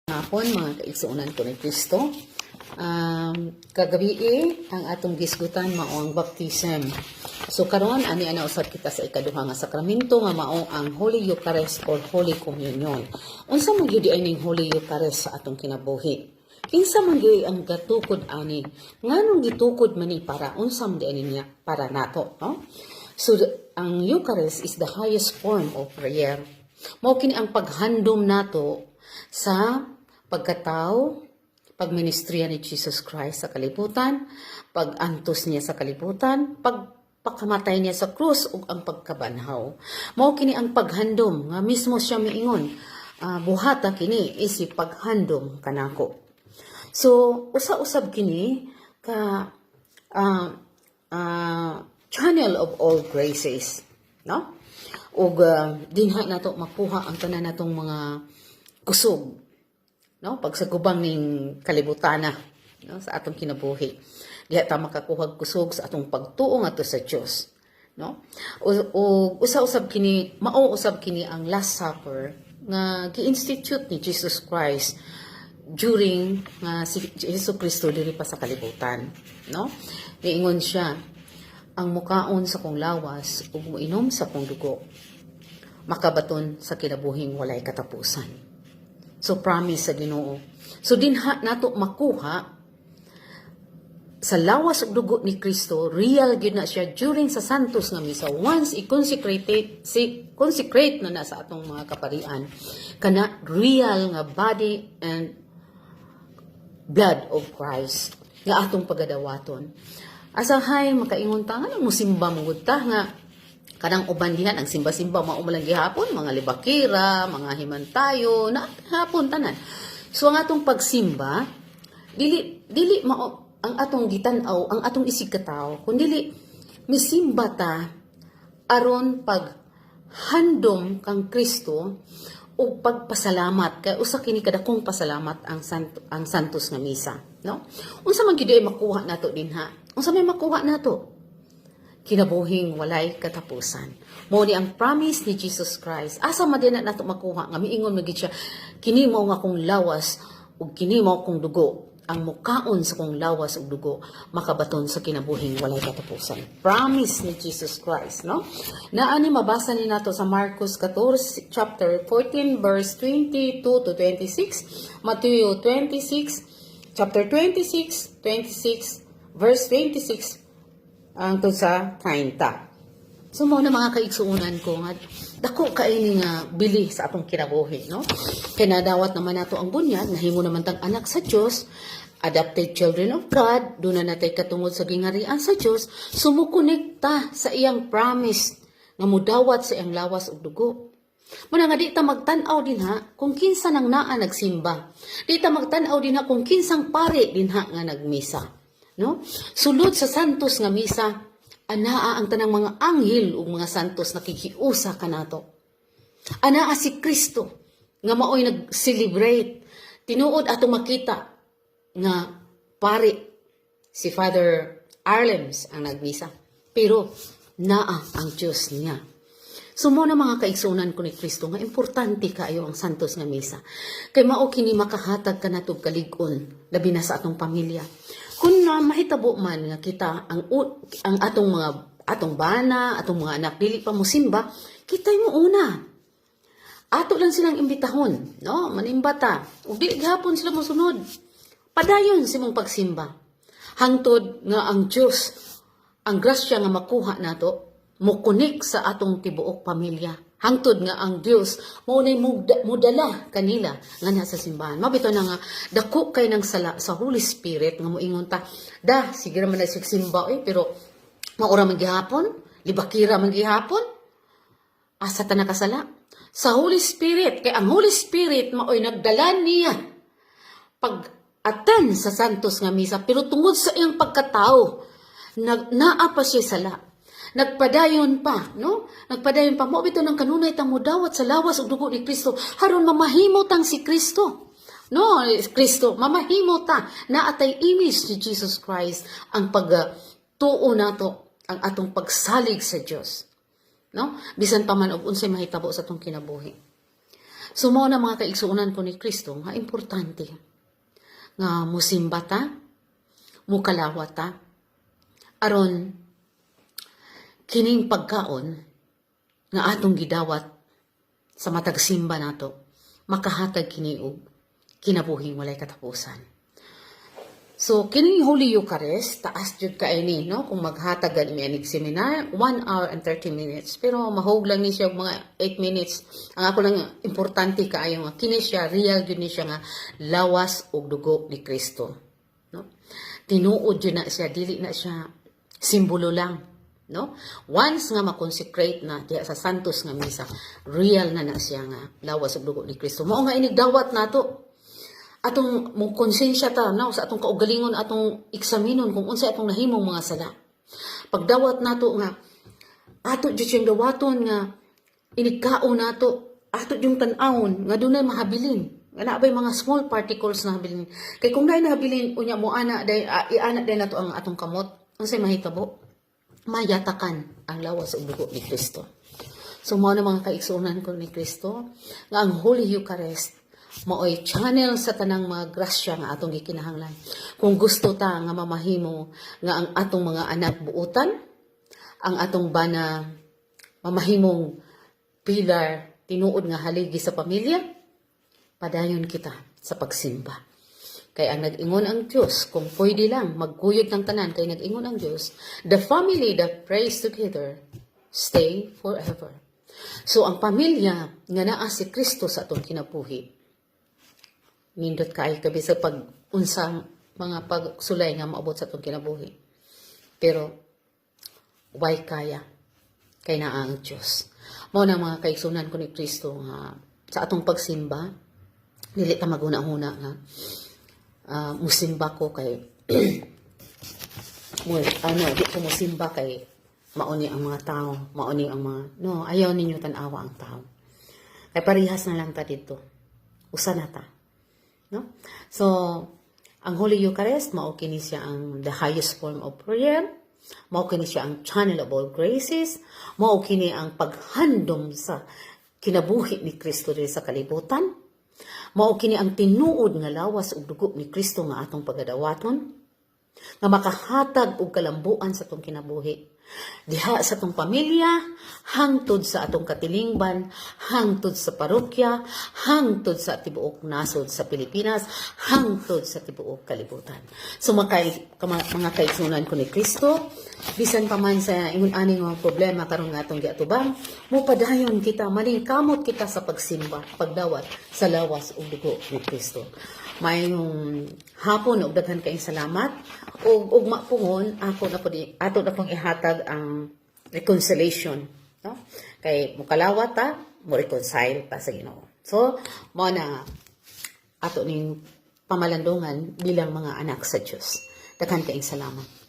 Hapon mga kaigsuunan ko ni Kristo. Kagabi ang atong gisgutan mao ang baptism. So karon ani ana usab kita sa ikaduha nga sakramento nga mao ang Holy Eucharist or Holy Communion. Unsa man gyud ining Holy Eucharist sa atong kinabuhi? Kinsa man gyud ang gatukod ani? Nganong gitukod man ni para unsa man di niya para nato, no? So ang Eucharist is the highest form of prayer. Mao kini ang paghandom nato sa pagkatao, pagministriya ni Jesus Christ sa kalibutan, pag-antos niya sa kalibutan, pagpakamatay niya sa krus ug ang pagkabanhaw. Mao kini ang paghandom nga mismo siya miingon, buhata kini isi paghandom kanako. So usa-usab kini ka channel of all graces, no? Ug dinha nato makuha ang tanan natong mga kusog, no, pagsagubang ning kalibutana, no, sa atong kinabuhi. Diha ta makakuha kusog sa atong pagtuo ngadto sa Dios, no? O usa-usab kini, mao usab kini ang Last Supper nga gi-institute ni Jesus Christ during si Jesus Kristo diri pa sa kalibutan, no? Niingon siya, ang mukaon sa kong lawas ug moinom sa kong dugo makabaton sa kinabuhing walay katapusan. So promise sa Ginoo. So dinha nato makuha sa lawas ug dugo ni Kristo, real gyud na siya during sa santos nga misa. Once consecrate na sa atong mga kaparian, kana real nga body and blood of Christ nga atong pagadawaton. Asahay makaingon ta nga musimba mugud ta nga kanang uban dihan ang simba-simba mao man gihapon, mga libakira, mga himantayo, na hapon tanan. So ang atong pagsimba dili mao ang atong gitan-aw, ang atong isigkataw, kun dili misimba ta aron paghandom kang Kristo ug pagpasalamat kay usa kini kadakong pasalamat ang santos nga misa, no? Unsa man gyud ay makuha nato dinha? Unsa may makuha nato? Kinabuhing walay katapusan. Mao ni ang promise ni Jesus Christ. Asa man din nato makuha nga miingon magid siya, kini mao nga akong lawas ug kini mao akong dugo. Ang mukaon sa kong lawas ug dugo makabaton sa kinabuhing walay katapusan. Promise ni Jesus Christ, no? Naani mabasa ni nato sa Marcos 14 chapter 14 verse 22 to 26, Matthew 26 chapter 26 verse 26 hangtod sa 30. So mo na mga kaigsuunan ko nga dako kaini nga bili sa atong kinabuhi, no? Kay nadawat naman nato ang bunyag, nahimo naman tang anak sa Dios, adopted children of God, doon na natay katungod sa gingarian sa Dios, sumukonekta sa iyang promise nga mudawat sa iyang lawas ug dugo. Muna nga di ta magtan-aw dinha kung kinsa nang naa nagsimba. Di ta magtan-aw dinha kung kinsang pare dinha nga nagmisa, no? Sulod sa santos nga misa, anaa ang tanang mga anghel ug mga santos nakikiusa kanato. Anaa si Kristo nga maoy nag-celebrate. Tinuod ato makita nga pare si Father Arlems ang nagmisa. Pero naa ang Dios niya. So mo na mga kaigsunan ko ni Kristo nga importante kaayo ang santos nga misa. Kay mao kini makahatag kanato kalig-on labi na sa atong pamilya. Kung mahitabo man nga kita ang atong bana, atong mga anak dili pa mo simba, kitay mo una. Ato lang silang imbitahon, no? Manimbata. Ug dili gihapon sila mosunod. Padayon si mong pagsimba. Hangtod nga ang Dios, ang grasya nga makuha nato, mokunik sa atong tibuok pamilya. Hangtod nga ang Dios mao nay mudala kanila nga nasa simbahan. Mabito na nga dako kay nang sala sa Holy Spirit nga moingon ta, da sige ra man simba pero maura man gihapon, libakira man gihapon. Asa ta nakasala? Sa Holy Spirit, kay ang Holy Spirit maoy nagdala niya pag-attend sa santos nga misa, pero tungod sa iyang pagkatao naa pa siya sala. Nagpadayon pa, no? Nagpadayon pa mo bitaw ng kanunay tang mudawat sa lawas ug dugo ni Kristo aron mamahimo tang si Kristo. No, Kristo mamahimo ta na atay image ni Jesus Christ ang pagtuo nato ang atong pagsalig sa Dios. No? Bisan pa man og unsay mahitabo sa atong kinabuhi. So mao na mga kaigsuonan ko ni Kristo nga importante nga musimba ta, mukalawat ta aron kining pagkaon nga atong gidawat sa matag simba nato makahatag kini og kinabuhing walay katapusan. So, kining Holy Eucharist, taas jud ka ini, no? Kung maghatag mi anig seminar, 1 hour and 30 minutes. Pero mahog lang ni siya mga 8 minutes. Ang ako lang importante kaayo nga kini siya real jud ni siya nga lawas og dugo ni Kristo, no? Tinuod jud na siya, dili na siya simbolo lang, no? Once nga ma-consecrate na diha sa santos nga misa, real na siya nga lawas og dugo ni Kristo. Mao nga inig dawat nato atong mong konsensya ta no sa atong kaugalingon atong eksaminon kung unsa atong nahimong mga sala. Pagdawat nato nga ato jud siyang dawaton nga inigkaon nato, ato yung tan-awon nga dunay mahabilin. Nga naabay mga small particles na habilin. Kay kung nay nahabilin unya mo ana day iana day nato ang atong kamot, unsay mahitabo? Mayatakan ang lawas ug dugo ni Kristo. So mao na mga kaigsuonan ko ni Kristo nga ang Holy Eucharist maoy channel sa tanang mga grasya nga atong gikinahanglan. Kung gusto ta nga mamahimo nga ang atong mga anak buutan, ang atong bana mamahimong pilar tinuod nga haligi sa pamilya, padayon kita sa pagsimba. Kay ang nag-ingon ang Diyos, kung pwede lang, magkuyod ng tanan, kay nag-ingon ang Diyos, the family that prays together, stay forever. So ang pamilya nga naa si Kristo sa atong kinabuhi, nindot kaay kabi sa pag-unsang mga pagsulay nga maabot sa itong kinabuhi. Pero, why kaya? Kay naa ang Diyos. Mao na mga kaigsunan ko ni Kristo nga sa atong pagsimba, dili ta maguna-huna nga musimba ko kay di ko musimba kay mauni ang mga tao, mauni ang mga no, ayaw ninyo tan-awa ang tao. Kay parihas na lang ta dito. Usa na ta. No? So, ang Holy Eucharist, mao kini siya ang the highest form of prayer, mao kini siya ang channel of all graces, mao kini ang paghandom sa kinabuhi ni Kristo diri sa kalibutan, mao kini ang tinuod nga lawas ug dugo ni Kristo nga atong pagadawaton, nga makahatag og kalambuan sa atong kinabuhi. Diha sa atong pamilya, hangtod sa atong katilingban, hangtod sa parokya, hangtod sa tibuok nasod sa Pilipinas, hangtod sa tibuok kalibutan. So mga kaigsunan ko ni Kristo, bisan pa man sa ingon ani nga problema karon nga atong giatubang, mo padayon kita, maningkamot kita sa pagsimba, pagdawat sa lawas ug dugo ni Kristo. Mayong hapon og daghan kayong salamat ug mapungon ato na pong ihatag ang reconciliation, no? Kay mukalawat ta mo reconcile pa sa Ginoo. So mo na ato ning pamalandungan bilang mga anak sa Dios. Daghan kayong salamat.